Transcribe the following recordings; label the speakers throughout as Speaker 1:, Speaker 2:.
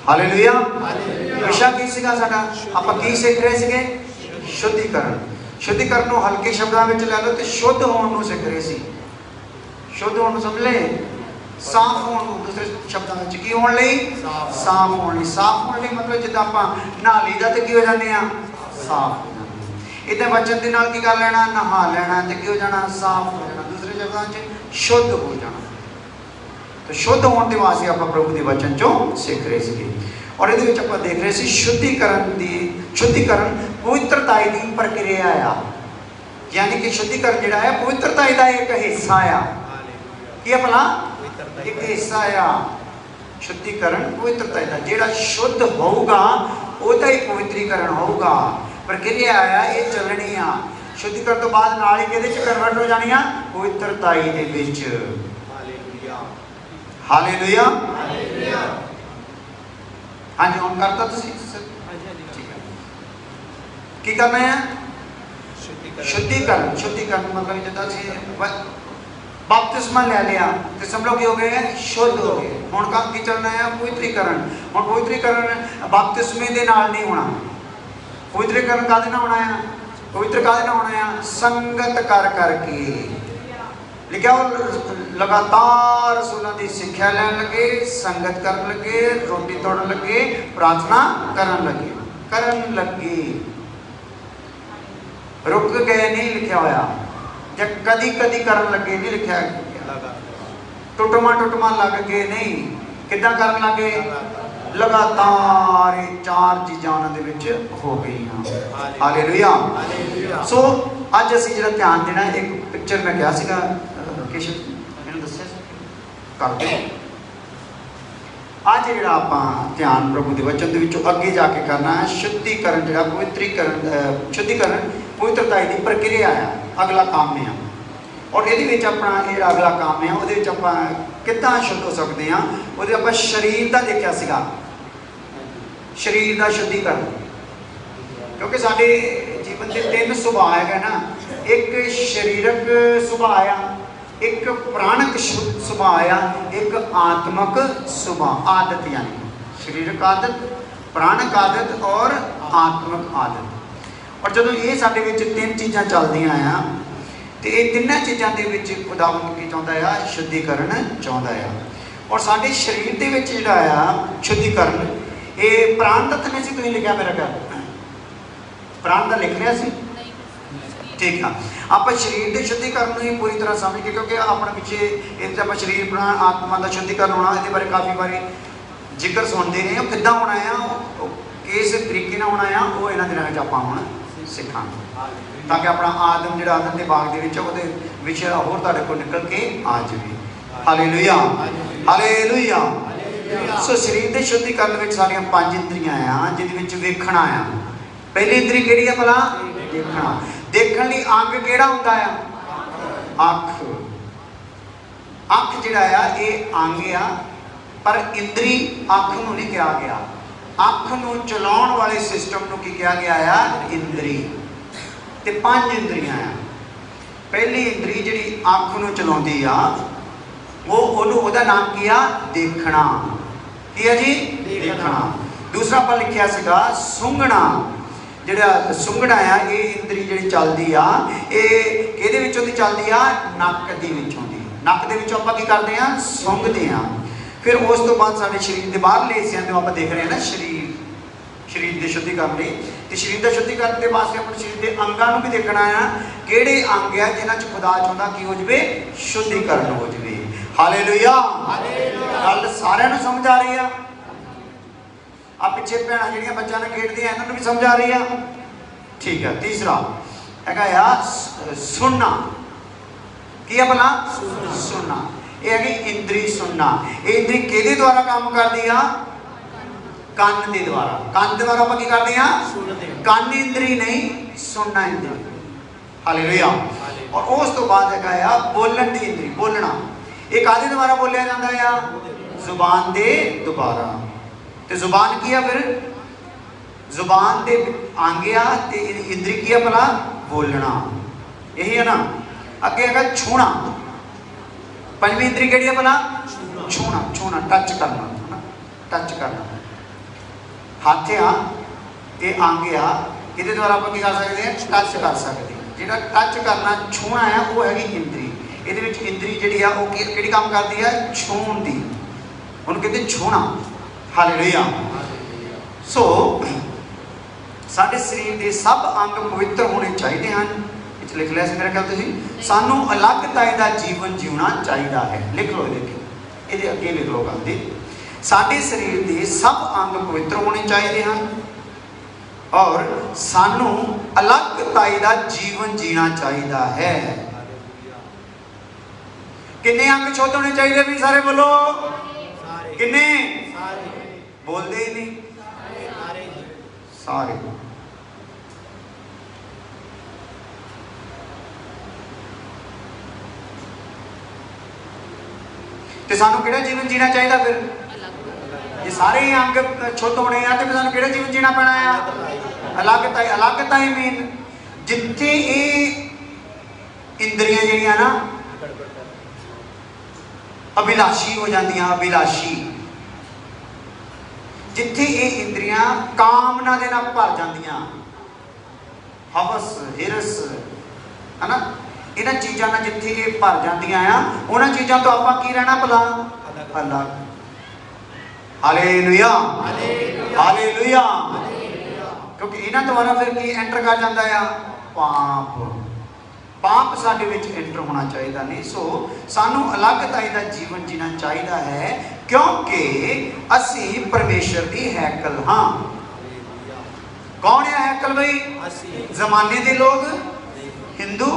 Speaker 1: Hallelujah. विषय की सीगा साडा आपां की सीख रहे सीगे? शुद्धिकरण। शुद्धिकरण नूं हल्के शब्दां विच लै लो ते शुद्ध होण नूं सीख रहे सी। शुद्ध होण समझ ले, साफ होण नूं दूसरे शब्दां विच की होण लई? साफ होण लई। साफ होण लई मतलब जिद्दां आपां नहा लईदा ते की हो जांदे आ? साफ हो जांदे। इदां वचन दे नाल की कर लेना? नहा लेना ते की हो जाना? साफ हो जाना। दूसरे शब्दां च शुद्ध हो जाना। तो शुद्ध होने के वास्ते आप प्रभु के वचन चो सीख रहे थे और ये आप देख रहे थे शुद्धिकरण पवित्रता की प्रक्रिया आ, यानी कि शुद्धिकरण जोड़ा है पवित्रता का एक हिस्सा आ कि भला एक हिस्सा आ। शुद्धिकरण पवित्रता का जोड़ा शुद्ध होगा वह ही पवित्रीकरण होगा। प्रक्रिया आ ये चलनी आ। शुद्धिकरण तो बाद नाल ही किहदे च कन्वर्ट हो जानी आ? पवित्रता दे विच। हालेलुया। हाँ जी, हम करता की करना है? शुद्धिकरण। शुद्धिकरण मतलब जिदा बपतिस्मा ले लिया तो समझ लो कि हो गए शुद्ध हो गए। हुण काम की चलना है? पवित्रीकरण। हुण पवित्रीकरण बपतिस्मे दे नाल नहीं होना। पवित्रीकरण काहदे नाल होना है? पवित्र काहदे नाल होना है? संगत कर करके। लिखा लगातार रसूलों की सिक्ख्या लैन लगे, संगत कर लगे, रोटी तोड़न लगे, प्रार्थना करन लगे। रुक गए नहीं लिखा होया, जब कदी कदी करन लगे नहीं लिखा। टुटमा लग गए नहीं, किदां करन लगे? लगातार चार चीज़ां उन्हां दे विच हो गई। हालेलुया। सो अज असीं जिहड़ा ध्यान देना, एक पिक्चर मैं कहा सीगा मैंने दस्सिया करते अज जिहड़ा आपां ध्यान प्रभु के वचन दे विचों अगे जाके करना है। शुद्धिकरण जिहड़ा पवित्रीकरण शुद्धिकरण पवित्रता की प्रक्रिया है, अगला काम है और ये अपना ये अगला काम है। वो आपां किदां शुद्ध हो सकते हैं? वो आपां शरीर का देखा सीगा, शरीर का शुद्धिकरण। क्योंकि साडे जीवन के तीन सुभाव है ना, एक शरीरक सुभाव आ, एक प्राणक सुभाव आ, एक आत्मक सुभाव आदत, यानी शरीरक आदत, प्राणक आदत और आत्मक आदत। और जो ये साडे विच तीन चीज़ां चलदियां आ तो ये तिन्नां चीज़ां दे विच खुदावंद की चाहुंदा आ? शुद्धिकरण चाहुंदा आ। और साडे शरीर दे विच जिहड़ा आ शुद्धिकरण, ये प्राण तत्व नहीं सी तुसीं लिखिया मेरा ख्याल? प्राण का लिख लिया सी? ठीक है। आप शरीर के शुद्धिकरण ही पूरी तरह समझ के, क्योंकि अपने पिछे इतने आप शरीर प्राण आत्मा का शुद्धिकरण होना, ये बारे काफ़ी बारी जिक्र सुनते रहे। किद्दां होना है, किस तरीके होना है, वो इन्हां दिनां विच आपां हुण सिखांगे, ताकि अपना आदम जिहड़ा आदम के बाग दे विच ओहदे विषय होर तुहाडे कोल निकल के आ जाए। Hallelujah, hallelujah. सो शरीर के शुद्धिकरण विच सारियां 5 इंद्रियां आ, जिहदे विच वेखना आ। पहली इंद्री किहड़ी है भला? देखना। देखने लई अंग किहड़ा हुंदा है? अख। अख जिहड़ा आ ये अंग आ, पर इंद्री अख नूं नहीं कहा गया। अख नूं चलाउण वाले सिस्टम नूं की कहा गया है? इंद्री। ते 5 इंद्रियां आ। पहली इंद्री जिहड़ी अख नूं चलाउंदी आ, वो ओहदा नाम की आ? देखना। की है जी? देखना। दूसरा पर लिखिया सीगा सूंघना। जिहड़ा सूंघना आ, ये इंद्री जिहड़ी चलदी आ, ये किहदे विचों दी चलदी आ? नक दे विचों दी। नक दे विचों आपां की करदे आ? सूंघदे आ। फिर उस तो बाद साडे शरीर के बाहरले हिस्सिਆਂ ਤੋਂ ਆਪਾਂ देख रहे हैं ना शरीर के शुद्धिकरण लई। ते शरीर का शुद्धिकरण के वास्ते अपने शरीर के अंगां नूं भी देखना है, किहड़े अंग है जिन्हां च खुदा चाहुंदा की हो जाए? शुद्धिकरण हो जाए। हालेलुया। गल सारिआं नूं समझ आ रही है? आ पिछे भैणां जिहड़ियां बच्चों ने खेडदियां इन्हां नूं भी समझ आ रही है? ठीक है। तीसरा हैगा सुनना। की है भला? सुनना। ये है इंद्री सुनना। ये इंद्री किहदे द्वारा काम करदी आ? कान के द्वारा। कान के द्वारा आप की करते हैं? कान इंद्री नहीं, सुनना इंद्री। हालेलुया। और उस तो बाद है बोलन की इंद्री, बोलना। ये काहदे द्वारा बोलिया जाता है? जुबान के द्वारा। तो जुबान की है? फिर जुबान के अंग आ, इंद्री की है भला? बोलना। यही है ना। अगे है छूना। पंजवीं इंद्री केड़ी है भला? छूना। छूना, टच करना, टच करना। हथ आ, ये अंग आ, ये द्वारा आप की कर सकते हैं, टच कर सकते हैं। जिहड़ा टच करना छूना है वो हैगी इंद्री। ये इंद्री जी कि काम करती है, छूण की, उन्होंने कहते छूना। हालेलुया। सो साडे शरीर के सब अंग पवित्र होने चाहिए हैं। इस लिख लिया मेरे ख्याल तुसीं, सानू अलगताई का जीवन जीना चाहिए है। लिख लो, देखिए ये अगे लिख लो गल दी, साडे शरीर के सब अंग पवित्र होने चाहिए हैं और सानू अलगताई का जीवन जीना चाहिए है। किन्ने अंग शुद्ध होने चाहिए भी? सारे बोलो। किन्ने? बोलते ही नहीं, सारे। तो सानू किहड़ा जीवन जीना चाहिए फिर? जे सारे ही अंग शुद्ध होने हैं तो सानू किहड़ा जीवन जीना पैना है? अलगताई। अलगताई मीन जिथे ये इंद्रियां जिहड़ियां ना अभिलाषी हो जांदियां, अभिलाषी, जिथे ये इंद्रियां कामना दे नाल भर जांदियां, हवस हिरस है ना, इन्हां चीज़ां नाल जिथे ये भर जांदियां आ, उन्हां चीज़ां तो आपां की रहना भला? अलग। Hallelujah, hallelujah. क्योंकि इन्हां द्वारा फिर की एंटर कर जाता है? पाप। पाप साडे विच एंटर होना चाहिए नहीं। सो सानू अलगताई का जीवन जीना चाहिए है, क्योंकि असी परमेश्वर की हैकल हाँ। कौन है हैकल भाई? जमाने के लोग, हिंदू,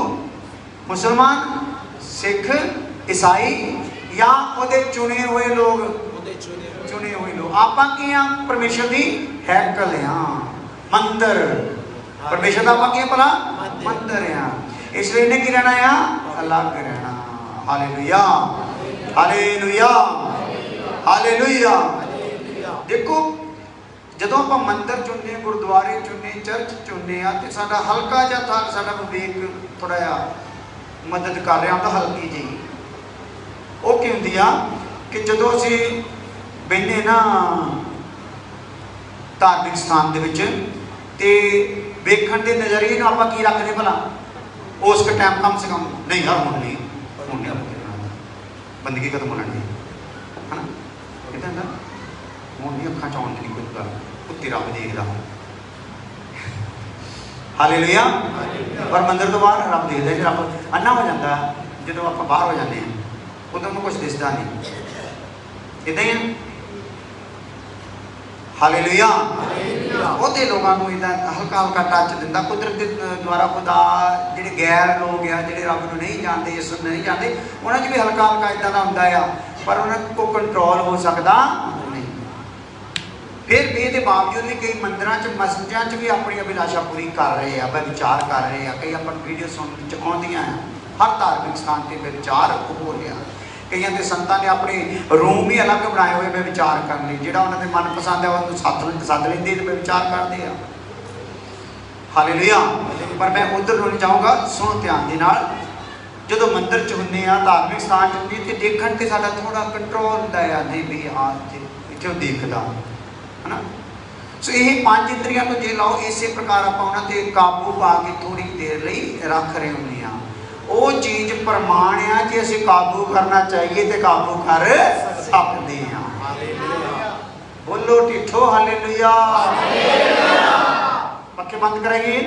Speaker 1: मुसलमान, सिख, ईसाई या उहदे चुने हुए लोग? चुने हुए लोग। आपां की हाँ? परमेश्वर की हैकल हाँ, मंदिर। परमेश्वर का आपां की भला? मंदिर हाँ। इसलिए इन्हें की रहना है? अलग रहना। Hallelujah, hallelujah, hallelujah. देखो जदों आप मंदिर चुनने, गुरुद्वारे चुनने, चर्च चुनने तो साडा हल्का जिहा था, साडा विवेक थोड़ा जिहा मदद कर रहा होंदा, हल्की जी। वो की हुंदी आ कि जदों असीं बहिने ना धार्मिक स्थान दे विच ते वेखण दे नज़रिए नूं आपां की रखदे भला? उस टाइम कम से कम नहीं यार हुण नहीं बंदगी कदम होना नहीं है ना, इतना हुण नहीं अखां च आउण दी कोई गल, उत्ते रब देखदा। हालेलुया। पर मंदिर तो बाहर रब देखदा, जे रब अन्ना हो जाता जो आप बाहर हो जाते हैं उदों कुछ दिसदा नहीं, इदां ही है। हालेलुया। बहुते लोगों को इदा हल्का हल्का टच दिता कुदरत के द्वारा। खुदा जो गैर लोग आ, जो रब को नहीं जानते, यसू नहीं जानते, उन्होंने भी हल्का हल्का इदा का होंदा आ, पर उन्होंने को कंट्रोल हो सकता नहीं। फिर भी ये बावजूद भी कई मंदिर मस्जिदों भी अपनी अभिलाषा पूरी कर रहे हैं, विचार कर रहे हैं। कई अपन वीडियो सुनने आउंदियां हैं, हर धार्मिक स्थान पर विचार हो रहा। कई तो संतां ने अपने रूम ही अलग बनाए हुए मैं विचार करने, जो उन्होंने मनपसंद है उन्होंने सद लेंदे ते विचार करते हैं। हालेलुया। पर मैं उधर नहीं चाहूँगा, सुनो ध्यान के नाल। जो मंदिर च हुंदे आ, धार्मिक स्थान च हुंदे ते देखण ते साडा थोड़ा कंट्रोल हुंदा है, नहीं भी हाँ इत्थे देखदा है ना। सो ये 5 इंद्रियां तो जे लाओ इस प्रकार आप उन्हां ते काबू पा के थोड़ी देर लई रख रहे हुंदे आ। वो चीज़ प्रमाण है कि असीं काबू करना चाहिए तो काबू कर सकते हैं। बोलो टिठो हालेलुया। पक्के बंद करेंगे,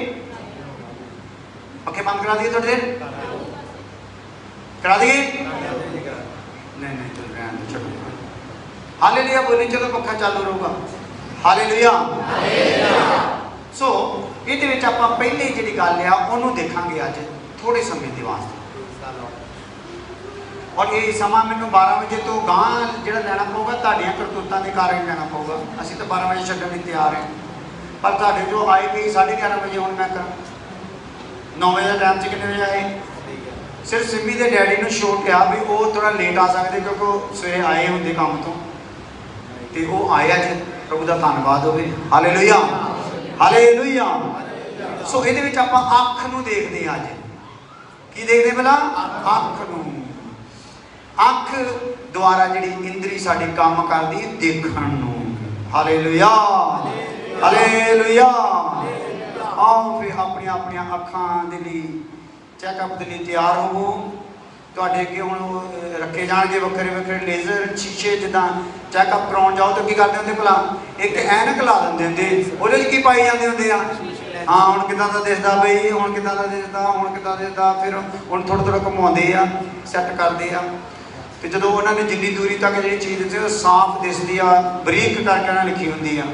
Speaker 1: पक्के बंद करा दिए थोड़ी देर, करा दिए? नहीं नहीं चल रहे हैं, चलो हालेलुया बोली, चलो पक्का चालू रहूगा। हालेलुया। सो ये आप पहले जी गल आ उन्होंने देखा अज थोड़े समय के वास्ते, और ये समा मैनू 12 बजे तो गांह जो लैना पऊगा, तुहाडियां करतूतां के कारण लैना पऊगा। असीं तो 12 बजे छड्डण लई तैयार हैं, पर तुहाडे जो आए गई 11:30 बजे हुण मैं कर 9 बजे का टाइम से कितने बजे आए? सिर्फ सिमी के डैडी ने शौक आ भी वो थोड़ा लेट आ सकते, क्योंकि सवेरे आए होंगे काम तो, तो वो आए अज। प्रभु का धन्यवाद होवे। Hallelujah, hallelujah. सो ये आप अख नूं देखते हैं, अज की देखते भला? अख नूं। अख द्वारा जी इंद्री साडी काम करती देखण नूं। हालेलुया। हालेलुया। आओ फिर अपनी अपनी अखां दे लई चैकअप के लिए तैयार होवो। तुहाडे अगे हुण रखे जाणगे वक्रे वक्रे लेजर शीशे, जिद्दां चैकअप कराउण जाओ तो की करदे हुंदे भला एक ऐनक ला दिंदे हुंदे, ਉਹਦੇ की पाई जांदे हुंदे आ। हाँ हुण किदां दा दिसदा बई, हुण किदां दा दिसदा, हुण किदां दिसदा, फिर हुण थोड़ा थोड़ा घुमाउंदे आ, सैट करदे आ। ते जदों उन्हां ने जिन्नी दूरी तक जिहड़ी चीज़ दिसदी साफ दिसदी आ, बरीक करके उन्हां लिखी हुंदी आ,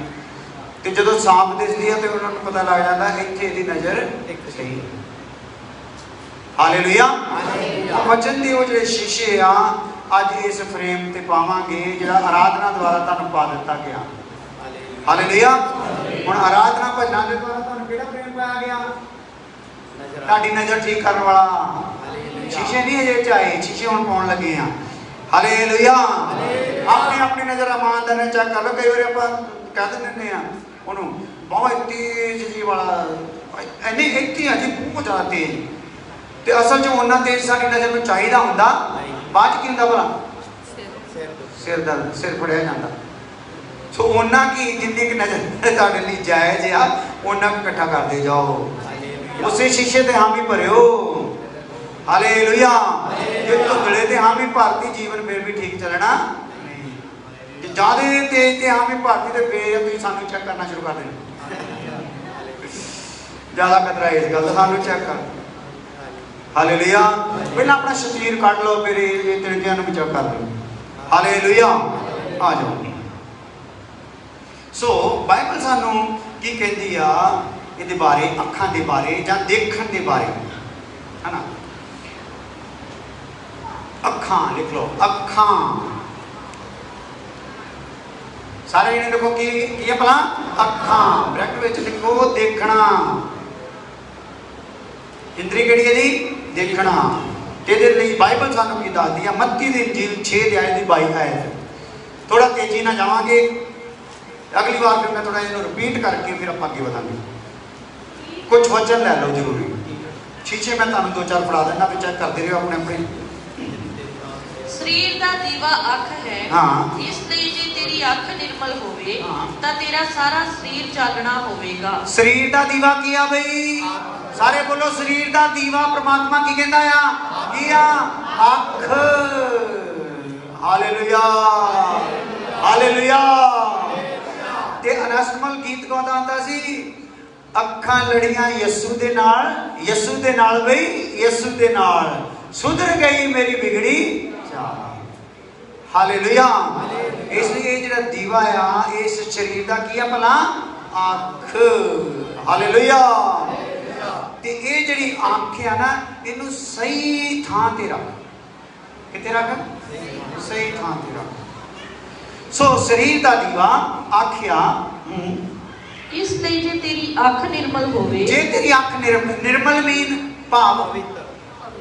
Speaker 1: ते जदों साफ दिसदी आ ते उन्हां नूं पता लग जांदा इत्थे इहदी नज़र सही है। हालेलुया। वचन दे वो जिहड़े शीशे आ अज इस फ्रेम ते पावांगे जिहड़ा आराधना द्वारा तुहानूं पा दित्ता गया। हालेलुया। हुण आराधना भजनां दे द्वारा तुहानूं किहड़ा फ्रेम पाया गया? तुहाडी नज़र ठीक करन वाला शीशे नहीं अजे चाहे, शीशे हुण पाउण लगे आ। हालेलुया। अपनी अपनी नज़र ईमानदारी नाल चेक कर लो। कई बार आपां कह दिंदे आ उहनूं बहुत तेज जी वाला इन्नी इत्थे आ जी बहुत ज़्यादा तेज, ते असल च उन्ना तेज साडी नज़र में चाहिदा हुंदा, बाद च की हुंदा भला सिर दर्द, सिर फड़िया जांदा। सो उन्ना की जिन्नी की नज़र तुहाडे लई जायज़ आ उन्ना इकट्ठा करदे जाओ, उसे शीशे ते हामी भरियो। हालेलुया। जे धुंधले ते हामी भरती जीवन फिर भी ठीक चलना नहीं, जे ज़्यादा तेज ते हामी भरती ते फिर तुसीं सानूं चेक करना शुरू कर देना। ज़्यादा खतरा इस गल दा, सानूं चेक कर। हालेलुया। पहला अपना शरीर कट लो, फिर ये तिणकियां नूं भी चेक कर लो। हालेलुया। आ जाओ। सो बाइबल सानूं की कहती आ इहदे बारे, अखां दे बारे जां देखण दे बारे, है ना। अखां लिख लो, अखां सारे जने देखो की है भला अखां, ब्रैकेट विच लिखो देखना। इंद्री किहड़ी है जी? देखना। ਇਹਦੇ ਲਈ ਬਾਈਬਲ ਸਾਨੂੰ ਕੀ ਦੱਸਦੀ ਆ? ਮੱਤੀ ਦੀ ਇੰਜੀਲ 6 ਅਧਿਆਇ ਦੀ 22 ਆਇਤ। थोड़ा तेजी ना जावांगे, अगली बार फिर मैं थोड़ा इन्हों रिपीट करके फिर आप आगे बढ़ांगे। कुछ वचन ले लो जरूरी, शीशे मैं तुहानूं 2-4 फड़ा देना, फिर चेक करते रहो अपने अपने।
Speaker 2: शरीर दा दीवा अख है, इसलिए जे तेरी अख निर्मल होवे तां तेरा सारा शरीर चालना होवेगा।
Speaker 1: शरीर दा दीवा की आ बई? सारे बोलो, शरीर दा दीवा परमात्मा की कहंदा आ? की आ? अख। Hallelujah, hallelujah. ते अनस्तमल गीत गाउंदा आंदा सी, अखां लड़ियां यसू दे नाल बई यसू दे नाल सुधर गई मेरी बिगड़ी चाल। हालेलुया। इसलिए जिहड़ा दीवा आ इस शरीर दा की आ भला? अख। हालेलुया। ते ये जिहड़ी अख आ ना, इनू सही थां ते रख। कित्थे रख? सही थां ते रख। सो शरीर दा दीवा अख आ।
Speaker 2: इसलिए जे तेरी अख निर्मल होवे,
Speaker 1: जे तेरी अख निर्मल मीन भाव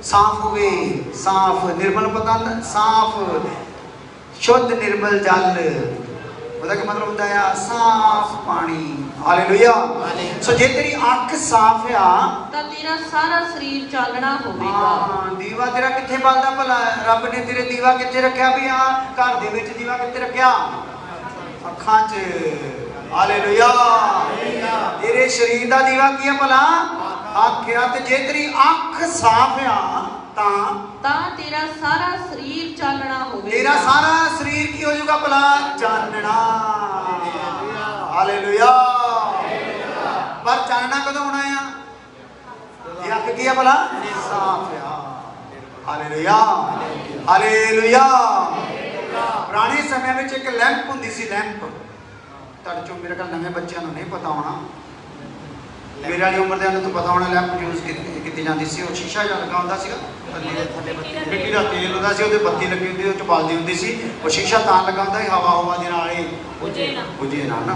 Speaker 1: साफ होवे, साफ निर्मल पता साफ शुद्ध निर्मल जल, ਉਹਦਾ ਕੀ मतलब ਹੁੰਦਾ ਆ? साफ पानी। हालेलुया। सो जे तेरी अख साफ आ
Speaker 2: ਤਾਂ ਤੇਰਾ ਸਾਰਾ ਸਰੀਰ ਚਾਲਣਾ ਹੋਵੇਗਾ।
Speaker 1: ਦੀਵਾ ਤੇਰਾ ਕਿੱਥੇ ਬਲਦਾ ਭਲਾ? ਰੱਬ ਨੇ ਤੇਰੇ ਦੀਵਾ ਕਿੱਥੇ ਰੱਖਿਆ ਵੀ? ਆ ਘਰ ਦੇ ਵਿੱਚ ਦੀਵਾ ਕਿੱਥੇ ਰੱਖਿਆ? ਅੱਖਾਂ 'ਚ। ਹਾਲੇਲੂਇਆ। ਤੇਰੇ ਸਰੀਰ ਦਾ ਦੀਵਾ ਕੀ ਆ ਭਲਾ? ਅੱਖ ਆ। ਤੇ ਜੇ ਤੇਰੀ ਅੱਖ ਸਾਫ ਆ ਤਾਂ
Speaker 2: ਤੇਰਾ ਸਾਰਾ ਸਰੀਰ ਚਾਲਣਾ ਹੋਵੇਗਾ।
Speaker 1: ਤੇਰਾ ਸਾਰਾ ਸਰੀਰ ਕੀ ਹੋ ਜਾਊਗਾ ਭਲਾ? ਚਾਨਣਾ। ਹਾਲੇਲੂਇਆ। पर चानना कदों होना है? ये अख की है भला? साफ है। Hallelujah, hallelujah. पुराने समय में एक लैंप हुंदी सी, लैंप। तुहाडे चों मेरे ख्याल नवे बच्चों को नहीं पता होना, मेरे वाली उम्र के तो पता होना। लैंप यूज की जाती सी, वो शीशा जिहा लगा हुंदा सीगा, मिट्टी का तेल हुंदा सी, उहते बत्ती लगी हुंदी, उह च बलदी हुंदी सी। वो शीशा तां लगा हुंदा सी हवा हवा दे नाल बुझे ना ना,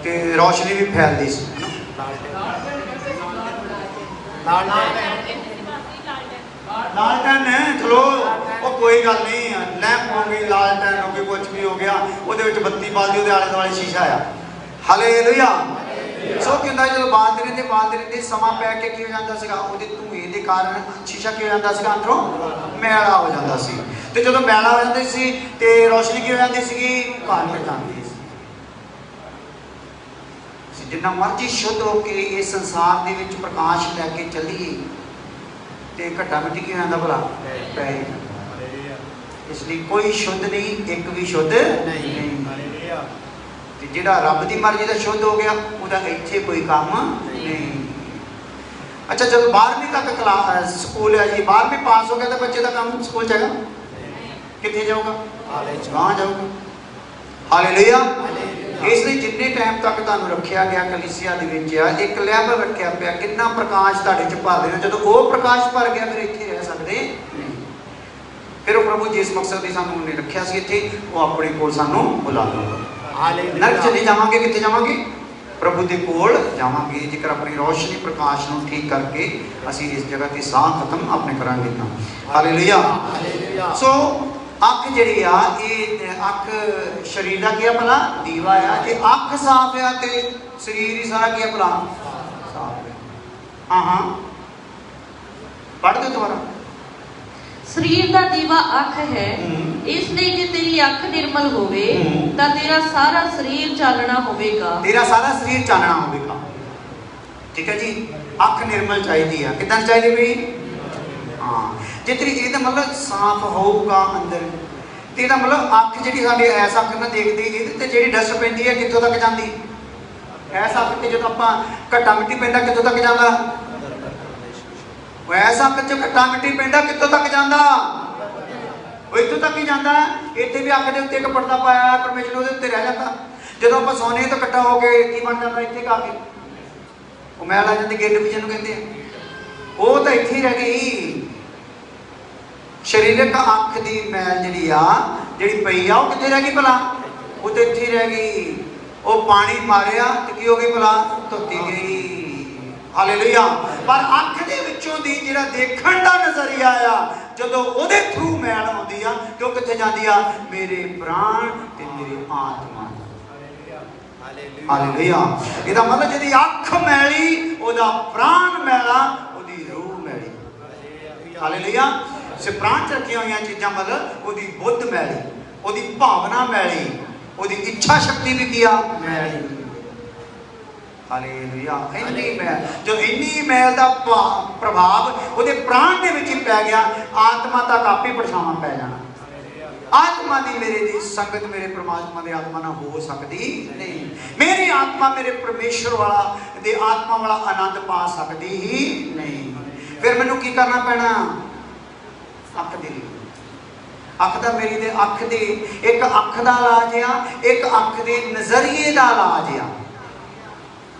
Speaker 1: ते रोशनी भी फैलती सी। लालटन है, चलो वो कोई गल नहीं, लैंप हो गई, लालटन हो गई, कुछ भी हो गया, वो बत्ती बालदी, वो आले दुआले शीशा आ। हालेलुया। सो की होंदा जो बालते रहते समा पै के की हो जाता सीगा, उहदे धुएं दे कारण शीशा की हो जाता सीगा, अंदरों मैला हो जाता सी। ते जदों मैला हो जाती सी ते रोशनी की हो जाती सीगी? घट जाती सी। जिन्ना मर्जी शुद्ध होके इस संसार दे विच प्रकाश लैके चलीए तो घट्टा मिट्टी की होता भला पै जाता। इसलिए कोई शुद्ध नहीं, एक भी शुद्ध नहीं। जिहड़ा रब की मर्जी का शुद्ध हो गया उसका इत्थे कोई काम नहीं। अच्छा, जब 12वीं तक क्लास स्कूल है जी, 12वीं पास हो गया तो बच्चे का काम स्कूल जाएगा, कितने जाऊगा? कहाँ जाऊगा? हालेलुया। इसलिए जिन्ने टाइम तक तुहानूं रखिया गया कलीसिया दे विच एक लैवल रखिया पिया, कितना प्रकाश तुहाडे च भर देना। जो वो प्रकाश भर गया फिर इत्थे रह सकते नहीं। फिर प्रभु जिस मकसद की सानूं उन्हें रखिया सी इत्थे, वो अपने कोल सानूं बुला लूगा। नरक च नहीं जावांगे, कित्थे जावांगे? प्रभु के कोल जावांगे। जेकर अपनी रोशनी प्रकाश नूं ठीक करके असीं इस जगह की साह खत्म अपने करांगे तां। हालेलुया। सो अख जिहड़ी आ, ये अख शरीर का क्या भला दीवा आ। जे अख साफ है तो शरीर ही सारा क्या भला साफ है। हाँ हाँ, पढ़ दो दोबारा।
Speaker 2: शरीर का दीवा अख है, इसलिए जे तेरी अख निर्मल होवे तां तेरा सारा शरीर चालना होवेगा। तेरा सारा शरीर चालना होवेगा।
Speaker 1: ठीक है जी। अख निर्मल चाहिए। किदां चाहिए भाई? हाँ, जे तेरी ये मतलब साफ होगा अंदर, तो यह मतलब अख जी साड़ी ऐसा अख ना देखती, ये जी डस्ट पैंती है कितों तक जाती? ऐसा अख से जो आप घट्टा मिट्टी पैंदा कितों तक जाता? ऐसा अख च घट्टा मिट्टी पैंदा कितों तक जाता? वो इतों तक ही जाता। इतने भी अख के उत्ते एक पर्दा पाया परमेश्वर उसके उत्ते रह जाता। जो आप सोने तो कट्ठा हो गए की बन जाता? इतने आके वो मैल आ जाती, गिड भी जिन्होंने कहते हैं, वो तो इतने ही रह गई। शरीरक अख की मैल जी जी पई आ, कितने रह गई भला? वो तो इतने रह गई। वो पानी मारिया तो की हो गई भला? धोती गई। हालेलुया। पर अख दे विचों दी जिहड़ा देखण दा नजरिया आ, जदों ओदे थ्रू मैल आउंदी आ, क्यों कित्थे जांदी आ? मेरे प्राण ते मेरी आत्मा। हालेलुया। इहदा मतलब जिहदी अख मैली ओदा प्राण मैला, ओदी रूह मैली। हालेलुया। से प्राण च रखिया हुई चीज़ां मतलब ओदी बुद्ध मैली, ओदी भावना मैली, ओदी इच्छा शक्ति भी किया मैली। हालेलुया। इन्नी मैल, जो इन्नी मैल का प्रभाव ओदे प्राण दे विच पै गया, आत्मा तक आपे परछावां पै जाना। आत्मा की मेरे दी संगत मेरे परमात्मा की आत्मा ना हो सकती नहीं। मेरी आत्मा मेरे परमेश्वर वाला दे आत्मा वाला आनंद पा सकती ही नहीं। फिर मैनू की करना पैना? अख दे अख दा मेरी दे अख दे एक अख दा इलाज आ, एक अख दे नजरिए दा इलाज आ।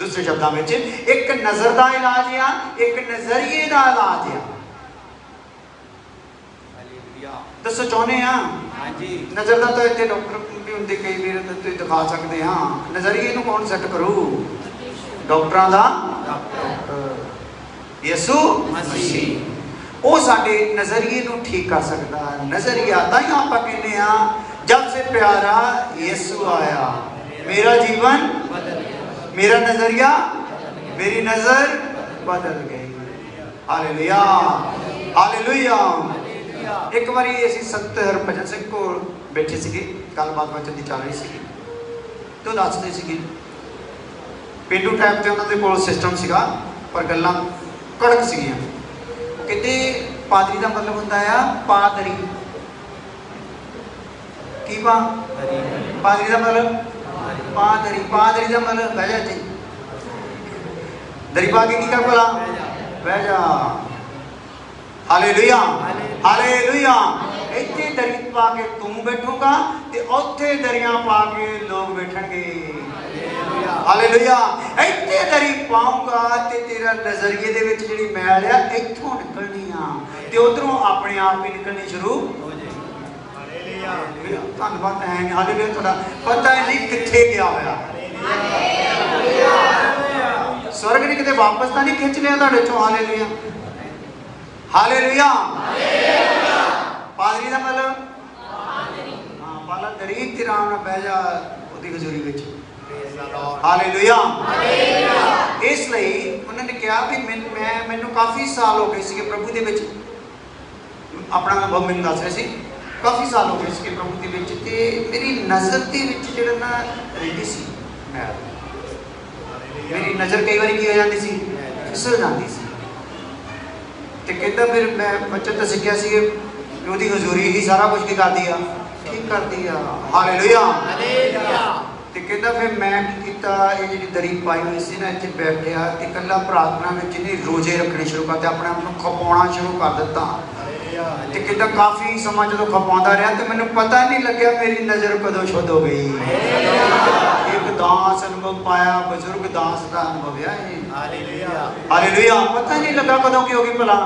Speaker 1: दूसरे शब्दों में एक नजर दा इलाज आ, एक नजरिए दा इलाज आ। दसो चाहने नजर का तो इतने डॉक्टर भी होंगे, कई बार तुम दिखा सकते हाँ। नजरिए को कौन सैट करू? डॉक्टरों का यसू मसीह। वो साडे नजरिए को ठीक कर सकता। नजरिया ताई आप कहते हैं, जब से प्यारा यसू आया मेरा जीवन, मेरा नजरिया, मेरी नजर बदल गई। हालेलुया। हालेलुया। एक बार असीं संत हरभजन सिंह को बैठे थे, गलबात वचन की चल रही सी, तो दसते थे पेंडू टाइप से उन्होंने कोल सिस्टम सीगा, पर गल्लां कड़क सीगियां। कहते पादरी का मतलब होता है पादरी की पादरी का मतलब पादरी, पादरी का मतलब बह जा जी, दरी पा के की कर भला बह जा। हालेलुया। हालेलुया। इत्थे दरी पा के तू बैठूगा ते उत्थे दरियां पा के लोग बैठणगे। हालेलुया। इत्थे दरी पाऊंगा ते तेरा नजरिए दे विच जिहड़ी मैल आ इत्थों निकलनी आ ते उधरों अपने आप ही निकलनी शुरू हो जाएगी। हालेलुया। धन्नवाद है। हालेलुया। थोड़ा पता ही नहीं कित्थे गया होया। स्वर्ग ने किते वापस तो नहीं खिंच लिया तुहाडे चों? हालेलुया। हालेलुया। पादरी का मतलब हाँ, पाला दरी ते आराम नाल बह जा ओदी हजूरी विच। हालेलुया। इसलिए उन्होंने कहा भी मैनू काफ़ी साल हो गए थे प्रभु के विच, अपना अनुभव मैंने दस रहे थे, काफ़ी साल हो गए थे प्रभु के विच, ते मेरी नज़र के विच जिहड़ा ना रहिंदी सी मैल। मेरी नज़र कई बार की हो जाती सी, फिसल जाती सी। तो कहता फिर मैं बच्चे तो सीखिया सी कि हजूरी ही सारा कुछ की कर दिया, ठीक कर दिया। हालेलुया। तो कहता फिर मैं की किया, ये जी दरी पाई हुई सी ना, इतने बैठा तो कला प्रार्थना में जिन्हें रोजे रखने शुरू करते, अपने आप को खपाना शुरू कर दिता। तो कहता काफ़ी समा जो खपाता रहा तो मैंने पता नहीं लग्या मेरी नज़र कदों शुद्ध हो गई। एक दास अनुभव पाया, बजुर्ग दास का अनुभव है। हालेलुया। पता नहीं लगा कदों की होगी भला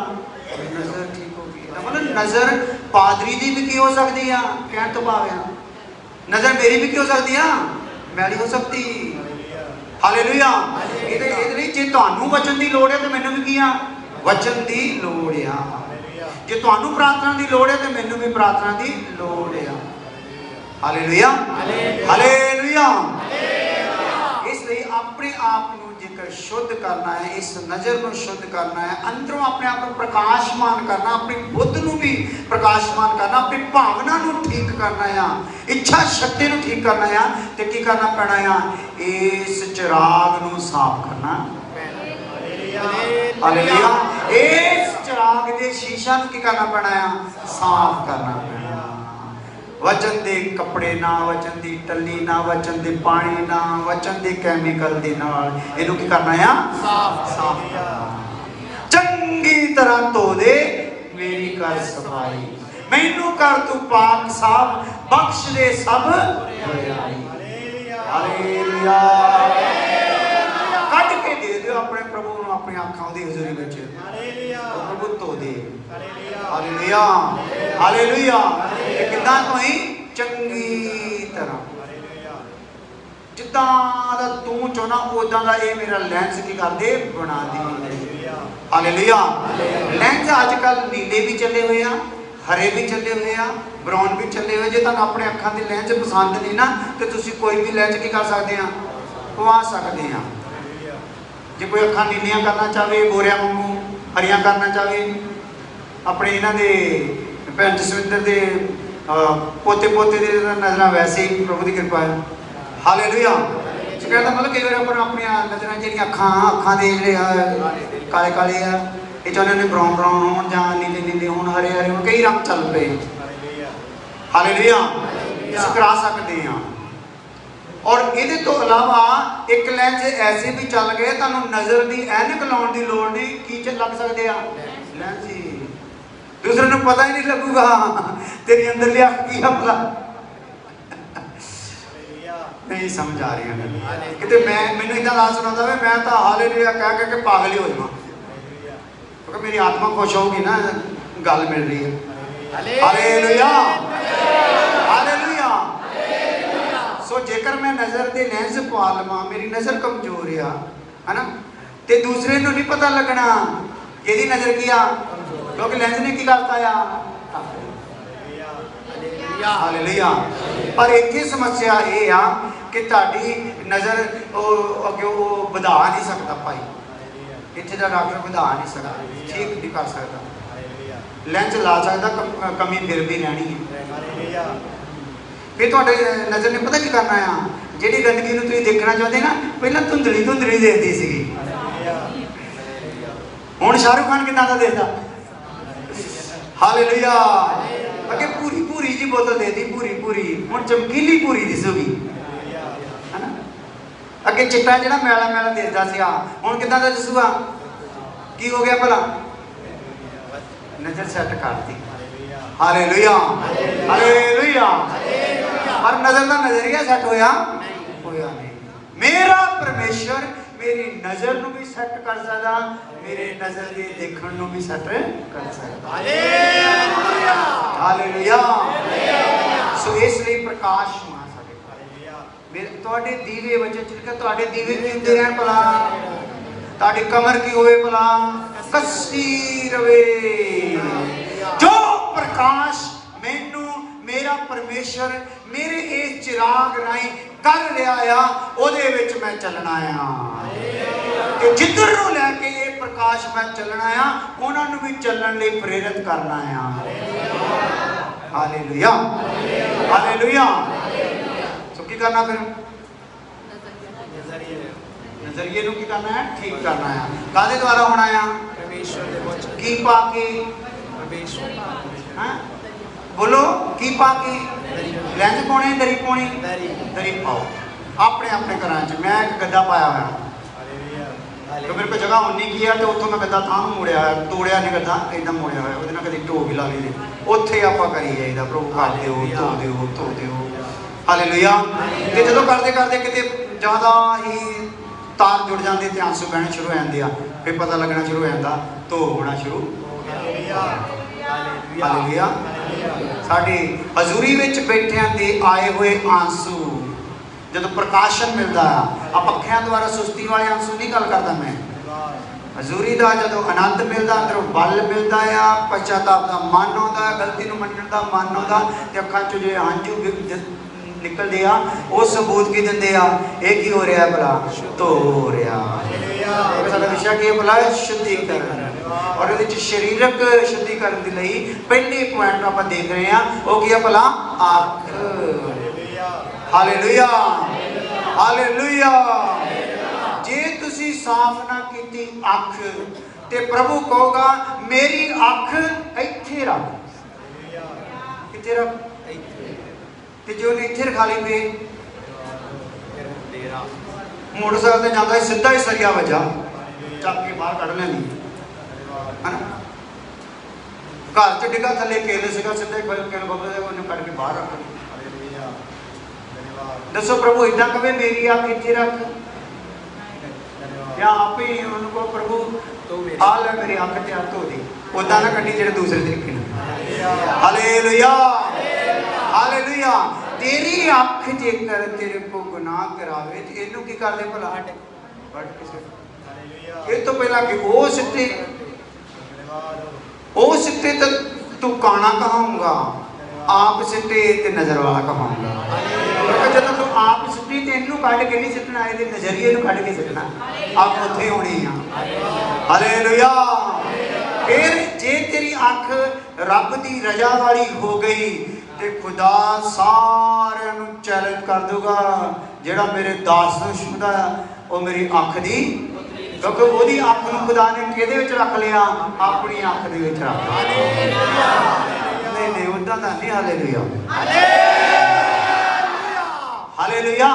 Speaker 1: नज़र ठीक होगी। मतलब नज़र पादरी की भी की हो सकती है, कहने तो भाव नज़र मेरी भी की हो सकती है, मैली हो सकती। हालेलुया। जे तुहानू वचन की लोड़ है तो मैनू भी किया वचन की लोड़ आ, जे तुहानू प्रार्थना की लोड़ है तो मैनू भी प्रार्थना की लोड़ है। हालेलुया। हालेलुया। इसलिए अपने आप को जेकर शुद्ध करना है, इस नज़र को शुद्ध करना है, अंदरों अपने आप को प्रकाशमान करना, अपनी बुद्ध को भी प्रकाशमान करना, अपनी भावना को ठीक करना है, इच्छा शक्ति को ठीक करना है, तो की करना पैना है, इस चिराग को साफ करना। हालेलुया। इस चिराग के शीशा को की करना पैना है, साफ करना पैना। वचन दे कपड़े ना, वचन दी टली ना, वचन दे पानी ना, वचन दे कैमिकल दे नाल इनू की करना है, साफ करना। चंगी तरह धो दे मेरी कर सफाई, मैनू कर तू पाक साफ, बख्श दे सब बुराई। हालेलुया। कट के दे दो अपने प्रभु को अपनी आँखों की हजूरी में, प्रभु धो दे। हालेलुया। हालेलुया। किदा तो ही चंगी तरह जिदा तू चाहना उदा का ये मेरा लेंस की कर दे बना दी। हालेलुया। लेंस अजकल नीले भी चले हुए हैं, हरे भी चले हुए हैं, ब्राउन भी चले हुए। जो तुम अपने अखां की लेंस पसंद नहीं ना तो तुसी कोई भी लेंस की कर सकते हैं, पवा सकते हैं। जो कोई अखां नीलियां करना चाहे, गोरिया वांगू हरिया करना चाहे, अपने इन्हों के भैन जसविंदर के पोते पोते की नज़र वैसे ही प्रभु की कृपा है। हालेलुया। कहता मतलब कई बार अपन अपन नज़र जी अखां के जोड़े काले काले आ, ये चाहते ने ब्राउन ब्राउन हो, नीले नीले हो, हरे हरे हो, कई रंग चल पे। हालेलुया। इस करा सकते हैं। और ये तो अलावा एक लेंस ऐसे भी चल गए, तुहानू नज़र की ऐनक लाने की लोड़ नहीं, की लग सकते हैं लेंस ही, दूसरे को पता ही नहीं लगूगा तेरी अंदर लिया की अपना नहीं समझ आ रही कि मैंने इतना राज सुना मैं तो हालेलुया कह के पागल ही हो जाऊँ, क्योंकि मेरी आत्मा खुश होगी ना, गल मिल रही है। हालेलुया। हालेलुया। सो जेकर मैं नज़र के लेंस पा लवा, मेरी नज़र कमजोर है ना, तो दूसरे को नहीं पता लगना कि नज़र किया, क्योंकि लेंस ने की करता है। हालेलुया। पर इतनी समस्या ये आ कि ताड़ी नज़र अगे वो बढ़ा नहीं सकता भाई, इतने का डॉक्टर बढ़ा नहीं सकता, ठीक नहीं कर सकता, लेंस ला सकता, कमी फिर भी रहनी है। फिर तुहाडे नज़र ने पता की करना है, जिहड़ी गंदगी नूं तुसीं देखना चाहते ना, पहले धुंधली धुंधली देखती सी, हुण शाहरुख खान कितना दा देखता। हालेलुया। अगे पूरी पूरी जी बोतल देती, पूरी पूरी, हुण चमकीली पूरी दिसूगी, है ना। अगे चिट्टा जिहड़ा मैला मैला दिसदा सी, हुण किदां दा दिसूगा, की हो गया भला, नज़र सैट करती। हालेलुया। हालेलुया। पर नज़र का नज़रिया सैट होया नहीं। मेरा परमेश्वर मेरी नज़र को भी सैट कर सकता, मेरे नज़र के देखने को भी सैट कर सकता। हालेलुया। हालेलुया। सो इसलिए प्रकाश होना मेरे तुहाडे दीवे वचन चिलका, तुहाडे दीवे भी हुंदे रहन भला, तुहाडी कमर की होवे भला कसी रवे, जो प्रकाश मैनू मेरा परमेश्वर मेरे इस चिराग राही कर रहा आ, ओदे विच मैं चलना आ, ते जिधर नूं लैके ये प्रकाश मैं चलना आ, उन्हां नूं भी चलण लई प्रेरित करना आ। हालेलुया। हालेलुया। सो की करना फिर नजरिए नूं की करना है, ठीक करना है। कादे द्वारा होना है?
Speaker 3: परमेश्वर दे वचन
Speaker 1: की पाके,
Speaker 3: परमेश्वर
Speaker 1: हां बोलो की पाके, लैंज पाने, दरी पानी, दरी पाओ अपने अपने घरां च। मैं एक गद्दा पाया हुआ तो मेरे को जगह होनी की है, तो उतों मैं गद्दा थां मोड़िया है, तोड़िया नहीं गद्दा, एकदम मोड़िया हुआ वो कभी ढो भी ला ली उत्थे आप करी जाइए प्रभु कर दो धो दो हालेलुया। तो जो करते करते कितने ज़्यादा ही तार जुड़ जाते तो आंसू बहने शुरू हो जाते हैं, फिर पता लगना शुरू हो जाता धो होना शुरू। हालेलुया। साडी हजूरी विच बैठियां ते आए हुए आंसू जो प्रकाशन मिलता है, आप अखियां द्वारा सुस्ती वाले आंसू नहीं गल करता मैं, हजूरी का जो आनंद मिलता, अंदरों बल मिलता है, पश्चाताप का मन आता, गलती को मनण का मन आता, तो अखा चो जो हंझू निकलते हैं वो सबूत की देंगे ये की हो रहा है भला, तो हो रहा साडा विषय की है भला शुद्धिकरण। और ये शरीरक शुद्धिकरण के लिए पहले पॉइंट आप देख रहे हैं वो की है भला अख। Hallelujah hallelujah. जे तुसी साफ ना कीती अख ते प्रभु कहोगा मेरी अख इत्थे रख, किथे रख, ते जो ने इत्थे रखा ली पे मोटरसाइकिल ते जांदा सीधा ही सरिया वजा चक के बाहर कढ़ लेनी है ना। घर च डिगा थले केले सीगा सीधा केले बब्बे उन्हें कढ़ के बाहर रख। दसो प्रभु इदा कहे मेरी अख इत्थे रख, या आप ही उनको प्रभु आ ले मेरी अख ते हथ धो दी, उदा ना कड्डी जेड़े दूसरे तरीके नाल। Hallelujah hallelujah. तेरी अख जेकर तेरे को गुनाह करावे तो इनू की कर दे भला, ये तो पहला कि ओ सिੱਟੇ तो तू काना कहाऊंगा, आप सिੱਟੇ ते नजर वाला कहाऊंगा। जब तू आप सिੱਟੀ ते इनू कढ़ के नहीं सिੱਟਣਾ, ये नजरिए नू कढ़ के सिੱਟਣਾ, आप उत्थे होनी आ। हालेलुया। फिर जे तेरी अख रब दी रजा वाली हो गई ते खुदा सारे नू चैलेंज कर दूगा जेड़ा मेरे दास नू छूंदा वो मेरी अख दी, क्योंकि ओदी अख नू खुदा ने किहदे विच रख लिया, अपनी अख दे विच रख लिया। नहीं उदा दा नहीं। Hallelujah hallelujah.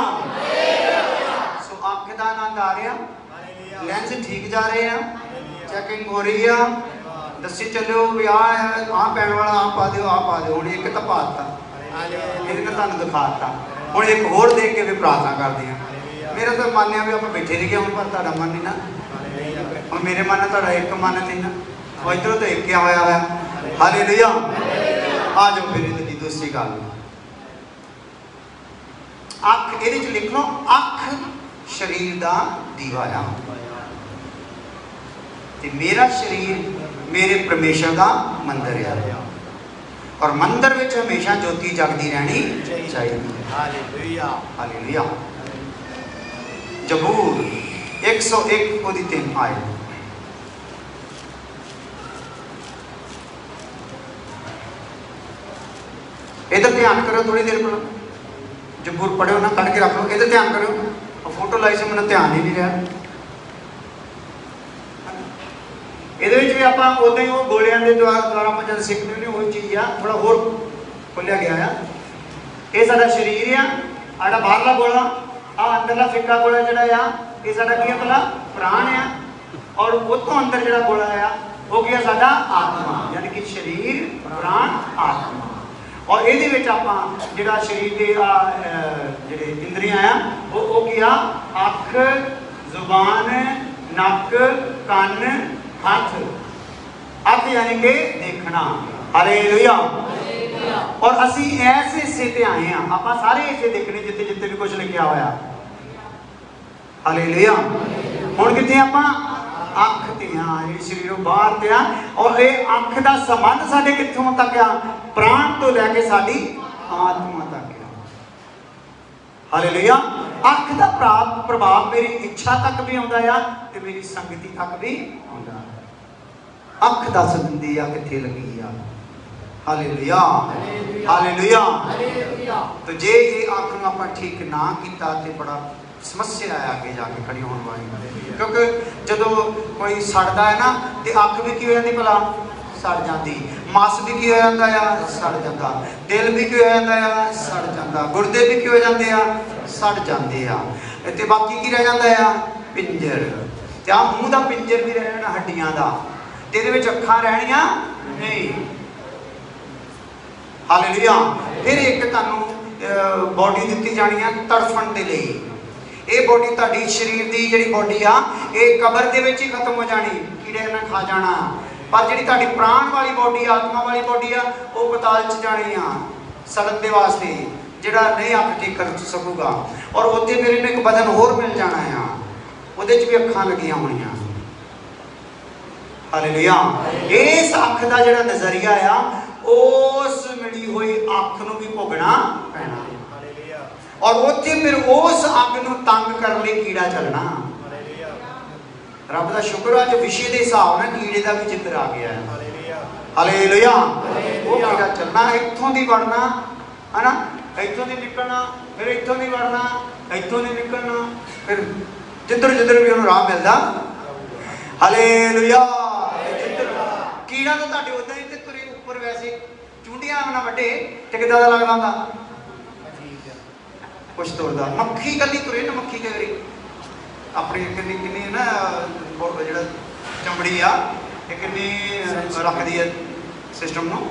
Speaker 1: सो अख दा आनंद आ रहा, लेंस ठीक जा रहे हैं, चेकिंग हो रही है, दसी चलो भी आ पैण वाला आ पा दो, आ पा दो। एक तो पाता ये तुहानूं दिखाता, हुण एक होर देख के भी प्रार्थना करते हैं। मेरा तो मन है भी आप बैठे रहिए हूँ, पर तुहाडा मन नहीं ना, हुण मेरे मन है तुहाडा एक मन नहीं ना, और इधरों तो एक होया होया। हालेलुया। आ जाओ फिर इहदी दूसरी गल, अख ये लिख लो, अख शरीर का दीवा आ, मेरा शरीर मेरे परमेश्वर का मंदिर है, और मंदिर में हमेशा ज्योति जगती रहनी चाहिए। Hallelujah hallelujah. जबूर 101 ओदी 3 आए, इधर ध्यान करो थोड़ी देर पढ़ो, जबूर पढ़ो ना, कढ़ के रख लो, इधर ध्यान करो। फोटो लाई से मैंने ध्यान ही नहीं रहा। ਇਹਦੇ ਵਿੱਚ ਵੀ ਆਪਾਂ ਉਦਾਂ ਹੀ ਉਹ ਗੋਲਿਆਂ ਦੇ ਦੁਆਰਾ ਆਪਾਂ ਜਦ ਸਿੱਖਦੇ ਨੇ ਉਹ ਚੀਜ਼ ਆ, ਥੋੜਾ ਹੋਰ ਖੋਲਿਆ ਗਿਆ ਆ। ਇਹ ਸਾਡਾ ਸਰੀਰ ਆ, ਸਾਡਾ ਬਾਹਰਲਾ ਗੋਲਾ, ਆ ਅੰਦਰਲਾ ਫਿੱਕਾ ਗੋਲਾ ਜਿਹੜਾ ਆ ਇਹ ਸਾਡਾ ਕੀ ਆ ਭਲਾ ਪ੍ਰਾਣ ਆ, ਔਰ ਉਹ ਤੋਂ ਅੰਦਰ ਜਿਹੜਾ ਗੋਲਾ ਆ ਉਹ ਕੀ ਆ ਸਾਡਾ ਆਤਮਾ, ਯਾਨੀ ਕਿ ਸਰੀਰ ਪ੍ਰਾਣ ਆਤਮਾ। ਔਰ ਇਹਦੇ ਵਿੱਚ ਆਪਾਂ ਜਿਹੜਾ ਸਰੀਰ ਦੇ ਜਿਹੜੇ ਇੰਦਰੀਆਂ ਆ ਉਹ ਕੀ ਆ ਅੱਖ, ਜ਼ੁਬਾਨ, ਨੱਕ, ਕੰਨ, हाथ। अख यानी के देखना। हालेलुया। और असी ऐसे हिस्से ते आए हैं, आप सारे हिस्से देखने जिते जिते भी कुछ लिखा होया। हालेलुया। हुण किथे आप अख ते हाँ, शरीरों बाहर ते हाँ, और ये अख का संबंध साडे कित्थों तक आ, प्राण तो लैके साडी आत्मा तक आ। हालेलुया। अख का प्रभाव मेरी इच्छा तक भी आउंदा आ ते मेरी संगति तक भी आउंदा। अख दस दिंदी आ किथे लगी आ। Hallelujah hallelujah. तो जे ये अख नूं आपां ठीक ना कीता ते बड़ा समस्या है आगे जाके खड़ी होने वाली। क्योंकि जदों कोई सड़दा है ना तो अख भी की हो जाती भला सड़ जाती, मस भी की हो जाता है सड़ जाता, दिल भी की हो जाता है सड़ जाता, गुर्दे भी की हो जाते हैं सड़ जाते हैं, तो बाकी की रह जाता है पिंजर, तो मूँह का पिंजर भी रह जाना हड्डियां का, तो ये अखां रहनियां नहीं। हालेलुया। फिर एक तुहानूं बॉडी दित्ती जानी है तड़फण के लिए। ये बॉडी तुहाडी शरीर की जिहड़ी बॉडी आ ये कबर दे विच ही खत्म हो जानी, कीड़े ने खा जाना, पर जिहड़ी तुहाडी प्राण वाली बॉडी आत्मा वाली बॉडी आ वो पताल च जानी आ सड़न दे वास्ते, जिहड़ा नहीं अख ठीक कर सकूगा। और उत्थे फिर इहनूं एक बदन होर मिल जाना आ, उहदे च भी अखां लगियां होणीਆਂ। हालेलुया। इस अख का जिहड़ा नज़रिया आ उस मिली हुई अख नूं भी भोगना पैना, और उत्थे फिर उस अग नूं तंग करने लिए कीड़ा चलना। रब का शुक्र है जो विषय के हिसाब नाल कीड़े का भी जिक्र आ गया है। हालेलुया। वो कीड़ा चलना, इत्थों दी वड़ना है ना, इत्थों दी निकलना, फिर इत्थों दी वड़ना, इत्थों दी निकलना, फिर जिधर जिधर भी उन्हें राह मिलता। हालेलुया। कीड़ा तो तुहाडे उदां ही ते तुरे उपर वैसे चूंडियां ना वड्डे ते किदां दा लगदा हुंदा कुछ तुरदा। मक्खी कल्ली तुरे ना, मक्खी कई वारी अपनी किन्नी किन्नी ना जिहड़ा चमड़ी आ ये किन्नी रखदी है सिस्टम नूं,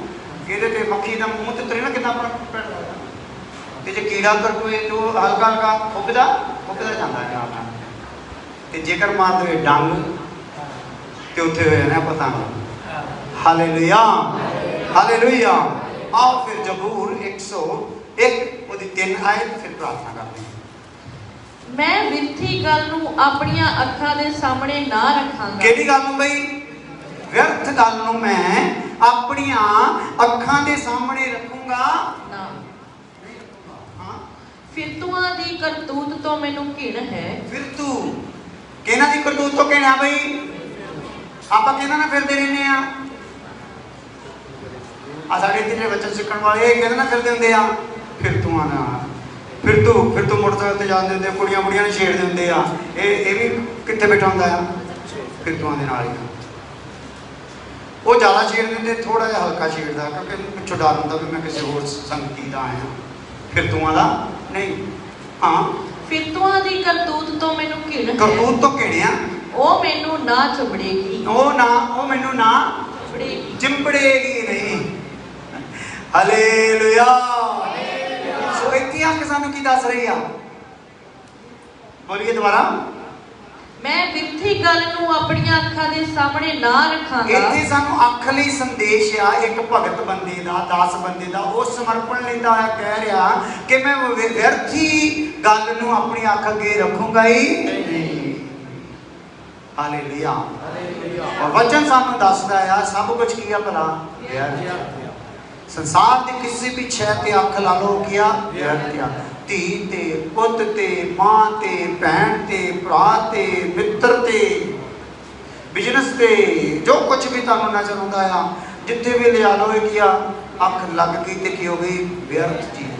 Speaker 1: इहदे ते मक्खी दा मूँह ते तुरे ना कितना पैंदा, ते जे कीड़ा कर कोई तो हल्का हल्का फुकदा जांदा है नाल, ते जेकर मार दे डंग ते उत्थे हो जाना पतंग। हालेलुया। हालेलुया। आओ फिर जबूर 101 ਉਹਦੀ 3 आयत फिर प्रार्थना करते हैं।
Speaker 2: मैं विरथी गल नूं अपनियां अखां दे सामने ना रखांगा।
Speaker 1: किहड़ी गल नूं बई? व्यर्थ गल नूं मैं अपनियां अखां दे सामने रखूंगा
Speaker 2: ना।
Speaker 1: हां।
Speaker 2: फिरतूआं दी करतूत तो मैनूं घिण है।
Speaker 1: फिरतू किहनां दी करतूत तो घिण है बई? आपां किहनां नाल फिरदे रहने आ, आ साडे इत्थे बच्चे सिक्खण वाले किहदे नाल फिरदे हुंदे आ? फिरतूआं नाल। फिरतू मोटरसाइकिल ते जांदे हुंदे, कुड़ियां बुड़ियां नूं छेड़दे हुंदे आ, ये भी कित्थे बैठा हुंदा आ? फिरतूआं दे नाल ही। वो ज़्यादा छेड़दे हुंदे, थोड़ा जिहा हल्का छेड़दा क्योंकि पिछों डर हुंदा भी मैं किसी होर संगती दा आया, फिरतूआं दा नहीं। हाँ,
Speaker 2: फिरतूआं दी करतूत तो मैनूं घिण है।
Speaker 1: करतूत तो घिणिया
Speaker 2: ओ मैनूं ना चुभड़ेगी।
Speaker 1: ओ मैनूं ना चिंबड़ेगी नहीं। हालेलुया। सो इत्थे आके सानूं की दस रही आ? बोलिए दोबारा।
Speaker 2: मैं विरथी गल नूं अपनियां अखां दे सामने ना रखांगा।
Speaker 1: इत्थे सानूं अख लई संदेश आ एक भगत बंदे दा, दास बंदे दा, वो समर्पण लैंदा होया कह रहा कि मैं व्यर्थी गल नूं अपनी अख अगे रखूंगा ही नहीं। हालेलुया। और वचन सानूं दसदा है सब कुछ किया भला व्यर्थ। संसार के किसी भी शय ते अख ला लो किया व्यर्थ आ। धी ते पुत ते मां ते भैन ते भरा ते मित्र ते बिजनेस ते जो कुछ भी तुहानूं नजर आउंदा आ, जिथे भी लिया लो किया अख लग गई ते की हो गई व्यर्थ चीज।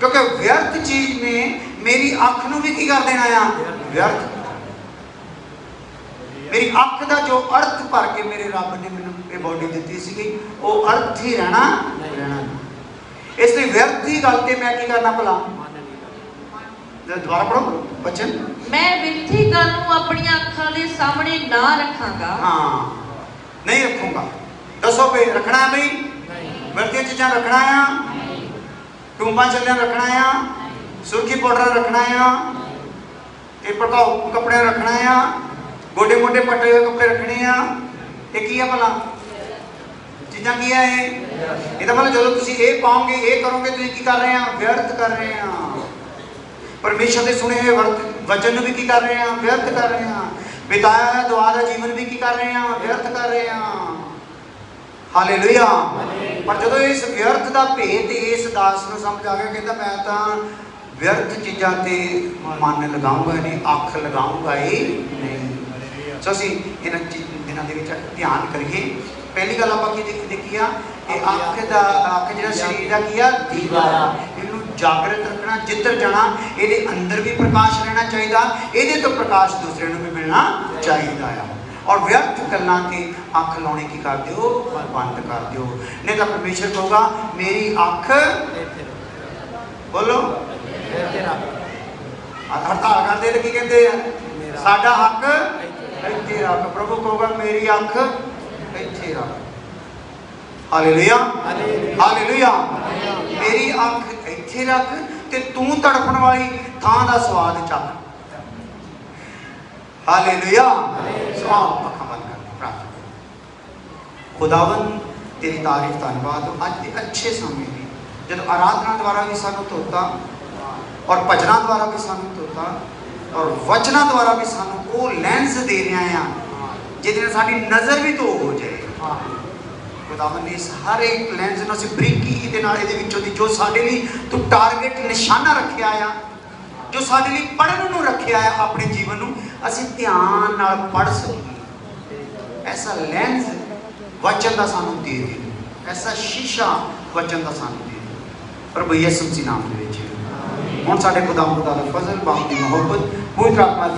Speaker 1: क्योंकि व्यर्थ चीज ने मेरी अख नूं भी की कर देना आ? व्यर्थ। मेरी अख का जो अर्थ भर के मेरे रब ने मैनूं ये बॉडी दी सी वो अर्थ ही रहना। इसलिए व्यर्थ ही गल ते मैं की करना भला? दोबारा पढ़ो बचन।
Speaker 2: मैं विरथी गल नूं अपनियां अखां दे सामने ना रखांगा।
Speaker 1: हाँ, नहीं रखूंगा। दसो पे रखना है बई? व्यर्थी चीज़ां रखना है, टूंबा चलियां रखना है, सुर्खी पाउडर रखना है, भड़काऊ कपड़े रखना है, गोडे मोटे पटे हुए कपड़े रखने हैं, ये की है भला? चीज़ां की है ये तो मतलब जो तुम ये पाओगे ये करोगे तो की कर रहे हैं? व्यर्थ कर रहे हैं। परमेश्वर के सुने हुए वचन भी की कर रहे हैं? व्यर्थ कर रहे हैं। बिताया हुआ दुआ का जीवन भी की कर रहे हैं? व्यर्थ कर रहे हैं। हालेलुया। पर जो इस व्यर्थ का भेद इस दास को समझ आ गया, कहता मैं तो व्यर्थ चीज़ों से मन लगाऊंगा नहीं, अख लगाऊंगा ही नहीं। सो असीं इन्हां दिनां दे विच ध्यान करिए। पहली गल आपां की देखी आ कि अख जिहड़ा शरीर दा की आ? दीवा आ। इहनूं ਜਾਗਰਤ ਰੱਖਣਾ, ਜਿੱਧਰ ਜਾਣਾ ਇਹਦੇ ਅੰਦਰ ਵੀ ਪ੍ਰਕਾਸ਼ ਰਹਿਣਾ ਚਾਹੀਦਾ, ਇਹਦੇ ਤੋਂ ਪ੍ਰਕਾਸ਼ ਦੂਸਰੇ ਨੂੰ ਵੀ ਮਿਲਣਾ ਚਾਹੀਦਾ ਆ। ਔਰ ਵਿਅਰਥ ਗੱਲਾਂ ਤੇ ਅੱਖ ਲਾਉਣੀ ਕੀ ਕਰ ਦਿਓ, ਬੰਦ ਕਰ ਦਿਓ, ਨਹੀਂ ਤਾਂ ਪਰਮੇਸ਼ਰ ਕਹੂਗਾ ਮੇਰੀ ਅੱਖ ਬੋਲੋ ਹੜਤਾਲ ਕਰਦੇ ਤੇ ਕੀ ਕਹਿੰਦੇ ਆ, ਸਾਡਾ ਹੱਕ ਇੱਥੇ ਰੱਖ। ਪ੍ਰਭੂ ਕਹੂਗਾ ਮੇਰੀ ਅੱਖ ਇੱਥੇ ਰੱਖ। Hallelujah hallelujah. ਮੇਰੀ ਅੱਖ ਇੱਥੇ ਰੱਖ ਤੇ ਤੂੰ ਤੜਫਣ ਵਾਲੀ ਥਾਂ ਦਾ ਸਵਾਦ ਚੱਖ। ਹਾਲੇਲੂਇਆ। ਸਵਾਲ ਅੱਖਾਂ ਬੰਦ ਕਰ ਪ੍ਰਾਰਥਨਾ। ਖੁਦਾਵੰਦ ਤੇਰੀ ਤਾਰੀਫ ਧੰਨਵਾਦ ਅੱਜ ਦੇ ਅੱਛੇ ਸਮੇਂ ਦੀ, ਜਦੋਂ ਆਰਾਧਨਾ ਦੁਆਰਾ ਵੀ ਸਾਨੂੰ ਧੋਤਾ ਔਰ ਭਜਨਾਂ ਦੁਆਰਾ ਵੀ ਸਾਨੂੰ ਧੋਤਾ ਔਰ ਵਚਨਾਂ ਦੁਆਰਾ ਵੀ ਸਾਨੂੰ ਉਹ ਲੈਂਸ ਦੇ ਰਿਹਾ ਆ ਜਿਹਦੇ ਨਾਲ ਸਾਡੀ ਨਜ਼ਰ ਵੀ ਧੋ ਹੋ ਜਾਏ। ਖੁਦਾਵੰਦ ਨੇ ਇਸ ਹਰ ਇੱਕ ਲੈਂਸ ਨੂੰ ਅਸੀਂ ਬਰੀਕੀ ਦੇ ਨਾਲ ਇਹਦੇ ਵਿੱਚੋਂ ਦੀ ਜੋ ਸਾਡੇ ਲਈ ਤੂੰ ਟਾਰਗੇਟ ਨਿਸ਼ਾਨਾ ਰੱਖਿਆ ਆ, ਜੋ ਸਾਡੇ ਲਈ ਪੜ੍ਹਨ ਨੂੰ ਰੱਖਿਆ ਆ ਆਪਣੇ ਜੀਵਨ ਨੂੰ, ਅਸੀਂ ਧਿਆਨ ਨਾਲ ਪੜ੍ਹ ਸਕੀਏ। ਐਸਾ ਲੈਂਸ ਵਚਨ ਦਾ ਸਾਨੂੰ ਦੇ ਦੇ, ਐਸਾ ਸ਼ੀਸ਼ਾ ਵਚਨ ਦਾ ਸਾਨੂੰ ਦੇ ਦੇ ਪ੍ਰਭੂ ਯਿਸੂ ਮਸੀਹ ਨਾਮ ਦੇ ਵਿੱਚ। ਹੁਣ ਸਾਡੇ ਖੁਦਾਵੰਦ ਦਾ ਫਜ਼ਲ, ਬਾਪ ਦੀ ਮੁਹੱਬਤ, ਪਵਿੱਤਰ ਆਤਮਾ ਦਾ